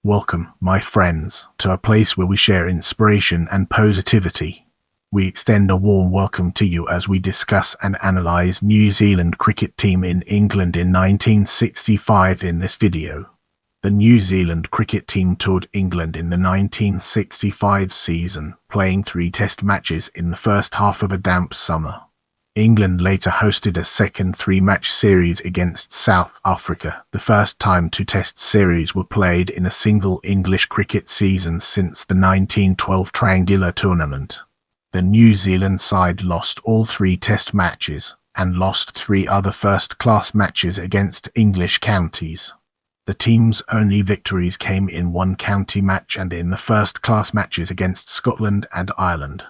Welcome, my friends, to a place where we share inspiration and positivity. We extend a warm welcome to you as we discuss and analyze New Zealand cricket team in England in 1965 in this video. The New Zealand cricket team toured England in the 1965 season, playing 3 test matches in the first half of a damp summer. England later hosted a second 3-match series against South Africa, the first time 2 test series were played in a single English cricket season since the 1912 Triangular Tournament. The New Zealand side lost all 3 test matches, and lost 3 other first-class matches against English counties. The team's only victories came in 1 county match and in the first-class matches against Scotland and Ireland.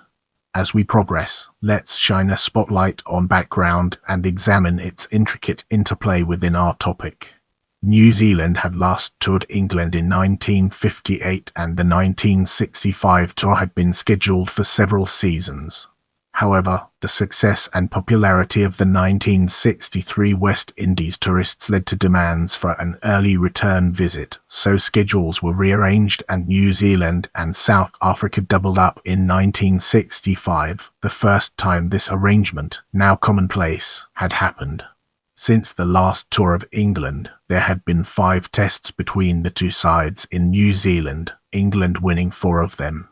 As we progress, let's shine a spotlight on background and examine its intricate interplay within our topic. New Zealand had last toured England in 1958 and the 1965 tour had been scheduled for several seasons. However, the success and popularity of the 1963 West Indies tourists led to demands for an early return visit, so schedules were rearranged and New Zealand and South Africa doubled up in 1965, the first time this arrangement, now commonplace, had happened. Since the last tour of England, there had been 5 tests between the 2 sides in New Zealand, England winning 4 of them.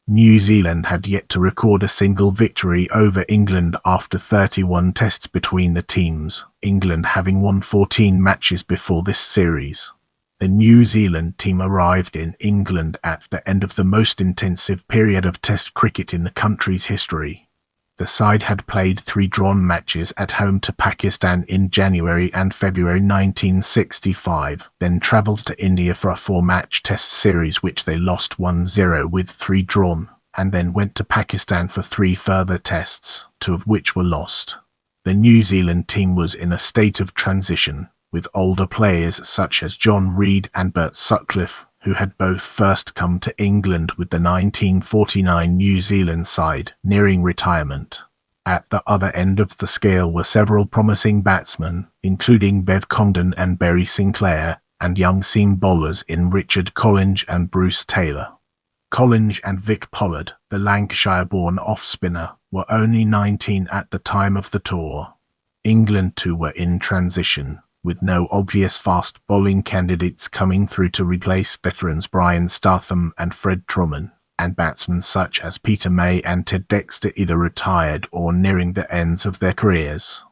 New Zealand had yet to record a single victory over England after 31 tests between the teams, England having won 14 matches before this series. The New Zealand team arrived in England at the end of the most intensive period of Test cricket in the country's history. The side had played 3 drawn matches at home to Pakistan in January and February 1965, then travelled to India for a 4-match Test series which they lost 1-0 with 3 drawn, and then went to Pakistan for 3 further tests, 2 of which were lost. The New Zealand team was in a state of transition, with older players such as John Reid and Bert Sutcliffe, who had both first come to England with the 1949 New Zealand side, nearing retirement. At the other end of the scale were several promising batsmen, including Bev Congdon and Barry Sinclair, and young seam bowlers in Richard Collinge and Bruce Taylor. Collinge and Vic Pollard, the Lancashire-born off-spinner, were only 19 at the time of the tour. England too were in transition, with no obvious fast bowling candidates coming through to replace veterans Brian Statham and Fred Truman, and batsmen such as Peter May and Ted Dexter either retired or nearing the ends of their careers.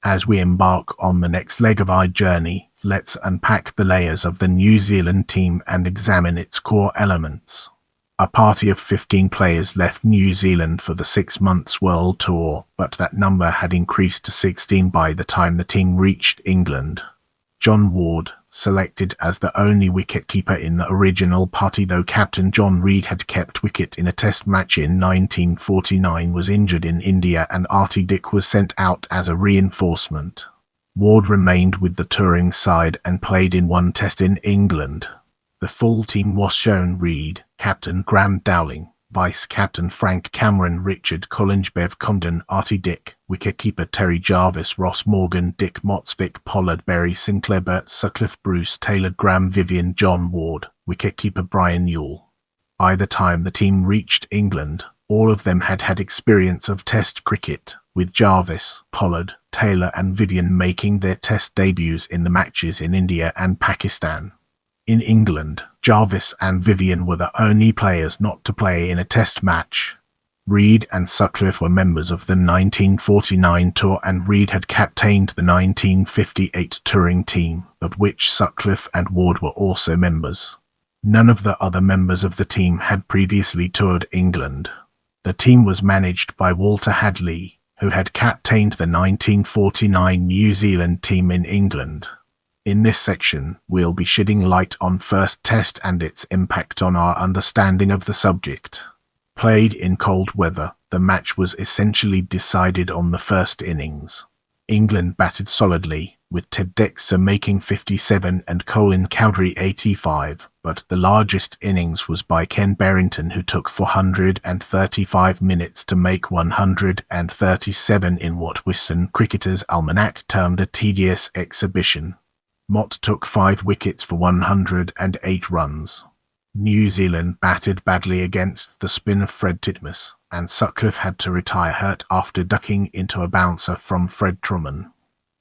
As we embark on the next leg of our journey, let's unpack the layers of the New Zealand team and examine its core elements. A party of 15 players left New Zealand for the 6 months World Tour, but that number had increased to 16 by the time the team reached England. John Ward, selected as the only wicket-keeper in the original party though Captain John Reid had kept wicket in a test match in 1949, was injured in India and Artie Dick was sent out as a reinforcement. Ward remained with the touring side and played in 1 test in England. The full team was shown: Reid, Captain Graham Dowling, Vice-Captain Frank Cameron, Richard Collinge, Bev Congdon, Artie Dick, wicket-keeper Terry Jarvis, Ross Morgan, Dick Motts, Vic Pollard, Barry Sinclair, Bert Sutcliffe, Bruce Taylor, Graham Vivian, John Ward, wicket-keeper Brian Newell. By the time the team reached England, all of them had had experience of Test cricket, with Jarvis, Pollard, Taylor and Vivian making their Test debuts in the matches in India and Pakistan. In England, Jarvis and Vivian were the only players not to play in a Test match. Reid and Sutcliffe were members of the 1949 tour and Reid had captained the 1958 touring team, of which Sutcliffe and Ward were also members. None of the other members of the team had previously toured England. The team was managed by Walter Hadley, who had captained the 1949 New Zealand team in England. In this section, we'll be shedding light on first test and its impact on our understanding of the subject. Played in cold weather, the match was essentially decided on the first innings. England batted solidly, with Ted Dexter making 57 and Colin Cowdrey 85, but the largest innings was by Ken Barrington, who took 435 minutes to make 137 in what Wisden Cricketers' Almanac termed a tedious exhibition. Mott took 5 wickets for 108 runs. New Zealand batted badly against the spin of Fred Titmus, and Sutcliffe had to retire hurt after ducking into a bouncer from Fred Truman.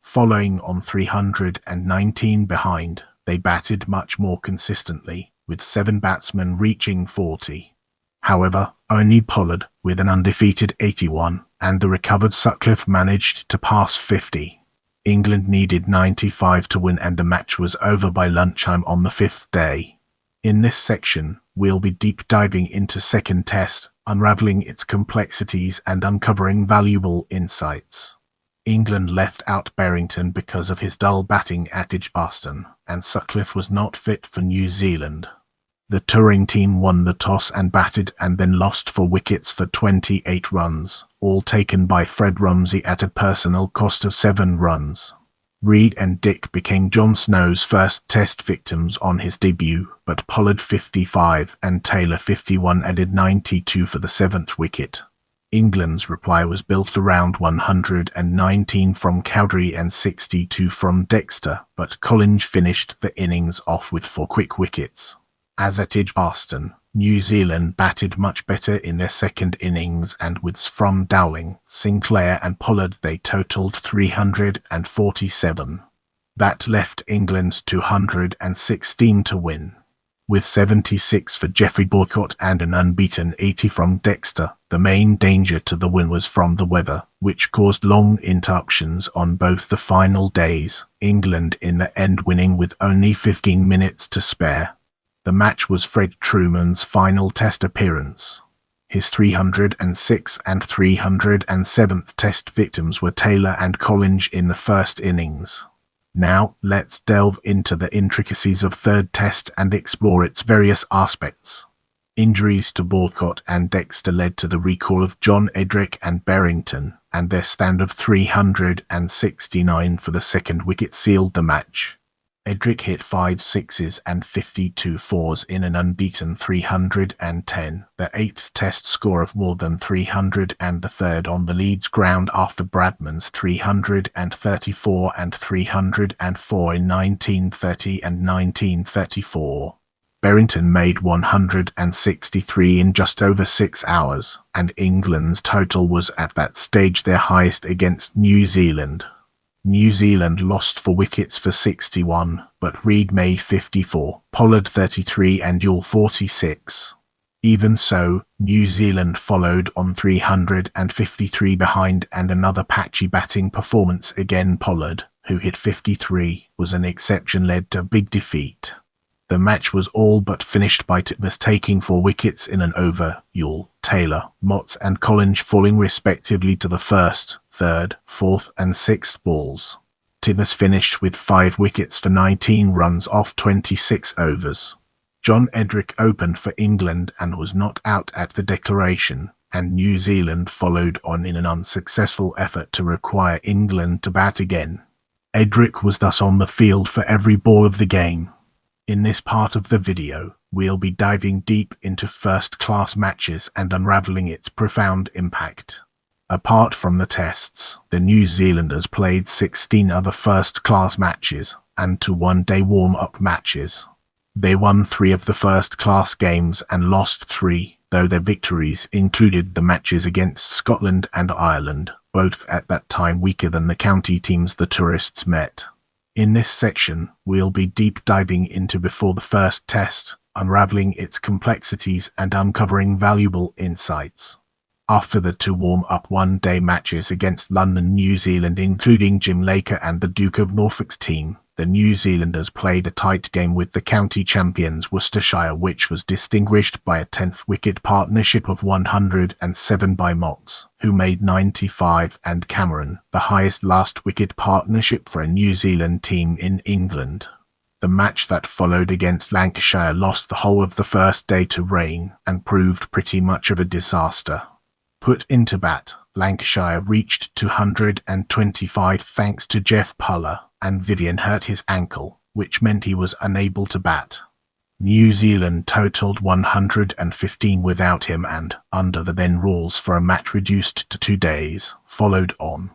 Following on 319 behind, they batted much more consistently, with 7 batsmen reaching 40. However, only Pollard, with an undefeated 81, and the recovered Sutcliffe managed to pass 50. England needed 95 to win, and the match was over by lunchtime on the 5th day. In this section, we'll be deep diving into second test, unraveling its complexities and uncovering valuable insights. England left out Barrington because of his dull batting at Edgbaston, and Sutcliffe was not fit for New Zealand. The touring team won the toss and batted, and then lost 4 wickets for 28 runs, all taken by Fred Rumsey at a personal cost of 7 runs. Reed and Dick became John Snow's first test victims on his debut, but Pollard 55 and Taylor 51 added 92 for the 7th wicket. England's reply was built around 119 from Cowdrey and 62 from Dexter, but Collins finished the innings off with 4 quick wickets. As at Edgbaston, New Zealand batted much better in their second innings, and with from Dowling, Sinclair and Pollard they totalled 347. That left England 216 to win. With 76 for Geoffrey Boycott and an unbeaten 80 from Dexter, the main danger to the win was from the weather, which caused long interruptions on both the final days, England in the end winning with only 15 minutes to spare. The match was Fred Truman's final test appearance. His 306th and 307th test victims were Taylor and Collins in the first innings. Now, let's delve into the intricacies of third test and explore its various aspects. Injuries to Boycott and Dexter led to the recall of John Edrick and Barrington, and their stand of 369 for the second wicket sealed the match. Edrick hit 5 sixes and 52 fours in an unbeaten 310, the 8th test score of more than 300 and the 3rd on the Leeds ground after Bradman's 334 and 304 in 1930 and 1934. Barrington made 163 in just over 6 hours, and England's total was at that stage their highest against New Zealand. New Zealand lost 4 wickets for 61, but Reed made 54, Pollard 33 and Youll 46. Even so, New Zealand followed on 353 behind, and another patchy batting performance again. Pollard, who hit 53, was an exception, led to a big defeat. The match was all but finished by Titmus taking 4 wickets in an over, Youll, Taylor, Motts and Collins falling respectively to the 1st, 3rd, 4th and 6th balls. Titmus finished with 5 wickets for 19 runs off 26 overs. John Edrick opened for England and was not out at the declaration, and New Zealand followed on in an unsuccessful effort to require England to bat again. Edrick was thus on the field for every ball of the game. In this part of the video, we'll be diving deep into first-class matches and unraveling its profound impact. Apart from the tests, the New Zealanders played 16 other first-class matches and 2 one-day warm-up matches. They won 3 of the first-class games and lost 3, though their victories included the matches against Scotland and Ireland, both at that time weaker than the county teams the tourists met. In this section, we'll be deep diving into before the first test, unraveling its complexities and uncovering valuable insights. After the 2 warm-up one-day matches against London, New Zealand, including Jim Laker and the Duke of Norfolk's team, the New Zealanders played a tight game with the county champions Worcestershire, which was distinguished by a 10th wicket partnership of 107 by Motts, who made 95, and Cameron, the highest last wicket partnership for a New Zealand team in England. The match that followed against Lancashire lost the whole of the first day to rain and proved pretty much of a disaster. Put into bat, Lancashire reached 225 thanks to Jeff Puller, and Vivian hurt his ankle, which meant he was unable to bat. New Zealand totalled 115 without him and, under the then rules for a match reduced to 2 days, followed on.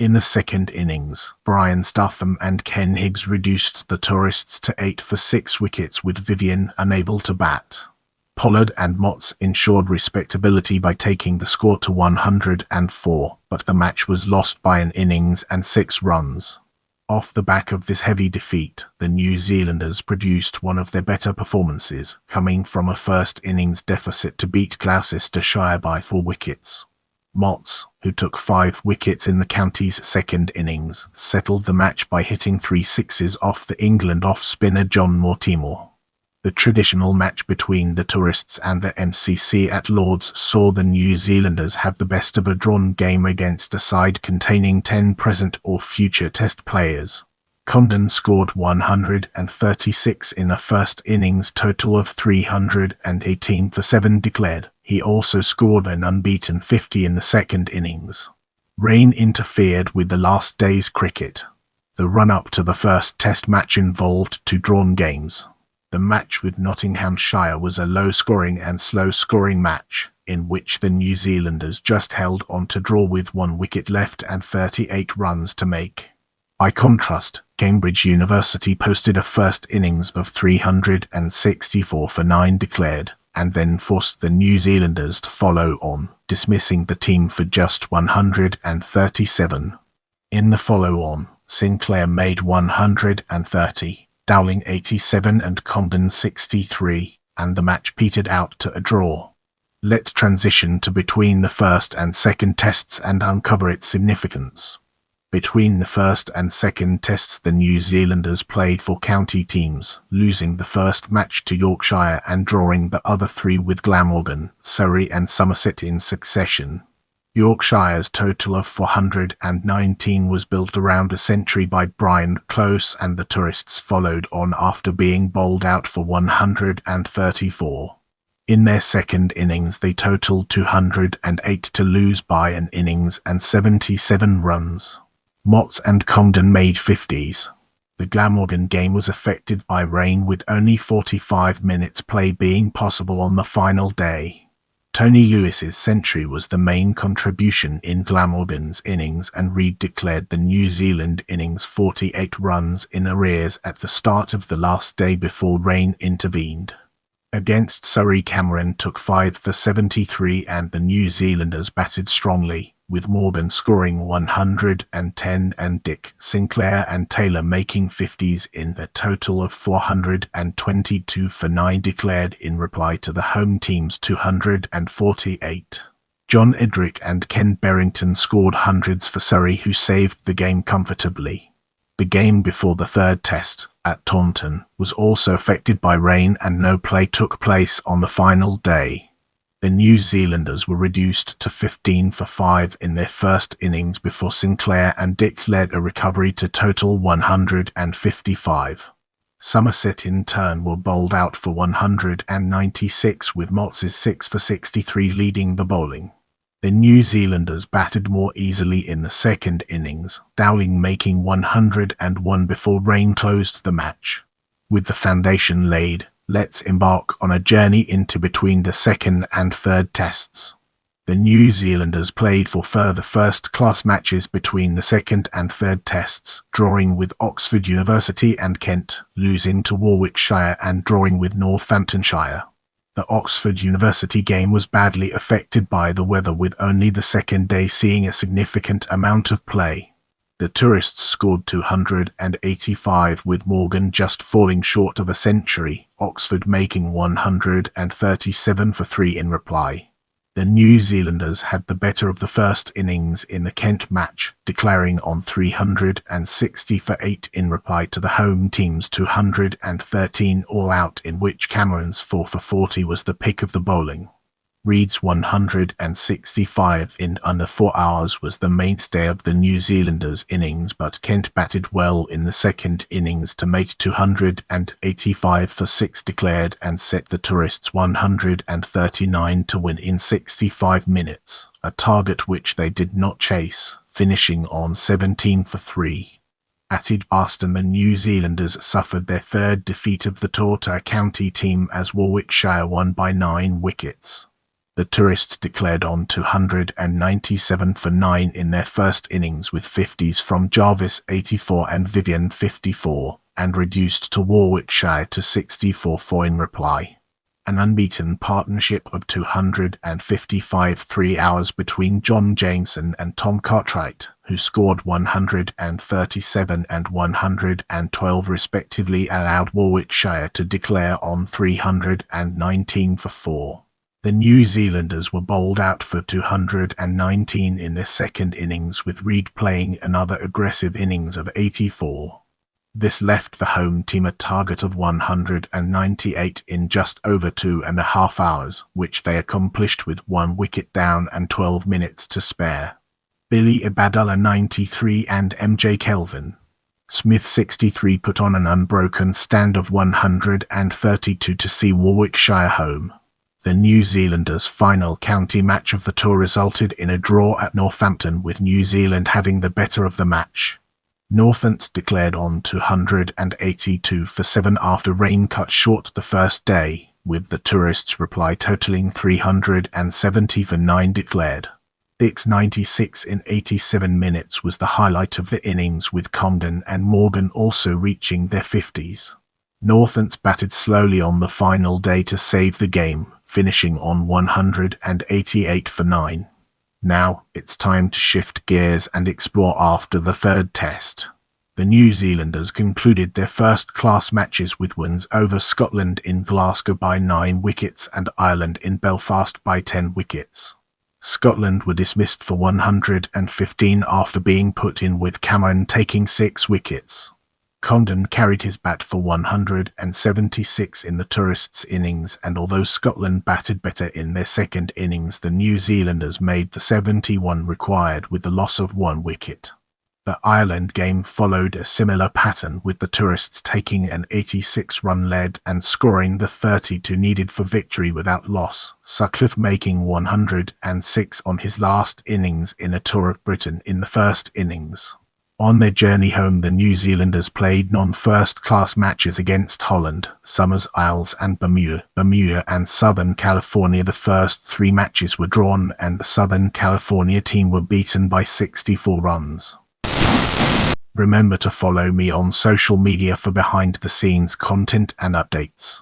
In the second innings, Brian Statham and Ken Higgs reduced the Tourists to 8 for 6 wickets with Vivian unable to bat. Pollard and Motts ensured respectability by taking the score to 104, but the match was lost by an innings and 6 runs. Off the back of this heavy defeat, the New Zealanders produced one of their better performances, coming from a first innings deficit to beat Gloucestershire by 4 wickets. Motts, who took 5 wickets in the county's second innings, settled the match by hitting 3 sixes off the England off-spinner John Mortimer. The traditional match between the Tourists and the MCC at Lord's saw the New Zealanders have the best of a drawn game against a side containing 10 present or future Test players. Condon scored 136 in a first innings total of 318 for 7 declared. He also scored an unbeaten 50 in the second innings. Rain interfered with the last day's cricket. The run-up to the first Test match involved 2 drawn games. The match with Nottinghamshire was a low-scoring and slow-scoring match, in which the New Zealanders just held on to draw with 1 wicket left and 38 runs to make. By contrast, Cambridge University posted a first innings of 364 for 9 declared, and then forced the New Zealanders to follow on, dismissing the team for just 137. In the follow-on, Sinclair made 130. Dowling 87 and Condon 63, and the match petered out to a draw. Let's transition to between the first and second Tests and uncover its significance. Between the first and second Tests, the New Zealanders played for county teams, losing the first match to Yorkshire and drawing the other 3 with Glamorgan, Surrey and Somerset in succession. Yorkshire's total of 419 was built around a century by Brian Close, and the Tourists followed on after being bowled out for 134. In their second innings they totalled 208 to lose by an innings and 77 runs. Motts and Condon made 50s. The Glamorgan game was affected by rain, with only 45 minutes play being possible on the final day. Tony Lewis's century was the main contribution in Glamorgan's innings, and Reid declared the New Zealand innings 48 runs in arrears at the start of the last day before rain intervened. Against Surrey, Cameron took 5 for 73 and the New Zealanders batted strongly, with Morgan scoring 110 and Dick, Sinclair and Taylor making 50s in a total of 422 for 9 declared in reply to the home team's 248. John Edrick and Ken Berrington scored hundreds for Surrey, who saved the game comfortably. The game before the third Test, at Taunton, was also affected by rain and no play took place on the final day. The New Zealanders were reduced to 15 for 5 in their first innings before Sinclair and Dick led a recovery to total 155. Somerset in turn were bowled out for 196, with Motts' 6 for 63 leading the bowling. The New Zealanders batted more easily in the second innings, Dowling making 101 before rain closed the match. With the foundation laid, let's embark on a journey into between the second and third Tests. The New Zealanders played for further first-class matches between the second and third Tests, drawing with Oxford University and Kent, losing to Warwickshire and drawing with Northamptonshire. The Oxford University game was badly affected by the weather, with only the second day seeing a significant amount of play. The Tourists scored 285, with Morgan just falling short of a century, Oxford making 137 for 3 in reply. The New Zealanders had the better of the first innings in the Kent match, declaring on 360 for 8 in reply to the home team's 213 all-out, in which Cameron's 4 for 40 was the pick of the bowling. Reid's 165 in under 4 hours was the mainstay of the New Zealanders' innings, but Kent batted well in the second innings to make 285 for 6 declared and set the Tourists 139 to win in 65 minutes, a target which they did not chase, finishing on 17 for 3. At Edgbaston, the New Zealanders suffered their third defeat of the tour to a county team as Warwickshire won by 9 wickets. The tourists declared on 297 for 9 in their first innings with 50s from Jarvis 84 and Vivian 54, and reduced to Warwickshire to 64 in reply. An unbeaten partnership of 255 3 hours between John Jameson and Tom Cartwright, who scored 137 and 112 respectively, allowed Warwickshire to declare on 319 for 4. The New Zealanders were bowled out for 219 in their second innings, with Reid playing another aggressive innings of 84. This left the home team a target of 198 in just over 2.5 hours, which they accomplished with 1 wicket down and 12 minutes to spare. Billy Abdullah 93 and MJ Kelvin Smith 63 put on an unbroken stand of 132 to see Warwickshire home. The New Zealanders' final county match of the tour resulted in a draw at Northampton, with New Zealand having the better of the match. Northants declared on 282 for 7 after rain cut short the first day, with the tourists' reply totalling 370 for 9 declared. Dick's 96 in 87 minutes was the highlight of the innings, with Comden and Morgan also reaching their 50s. Northants batted slowly on the final day to save the game, finishing on 188 for 9. Now, it's time to shift gears and explore after the third test. The New Zealanders concluded their first-class matches with wins over Scotland in Glasgow by 9 wickets and Ireland in Belfast by 10 wickets. Scotland were dismissed for 115 after being put in, with Cameron taking 6 wickets. Comden carried his bat for 176 in the tourists' innings, and although Scotland batted better in their second innings, the New Zealanders made the 71 required with the loss of 1 wicket. The Ireland game followed a similar pattern, with the tourists taking an 86-run lead and scoring the 32 needed for victory without loss, Sutcliffe making 106 on his last innings in a Tour of Britain in the first innings. On their journey home, the New Zealanders played non-first-class matches against Holland, Somers Isles and Bermuda and Southern California. The first 3 matches were drawn, and the Southern California team were beaten by 64 runs. Remember to follow me on social media for behind-the-scenes content and updates.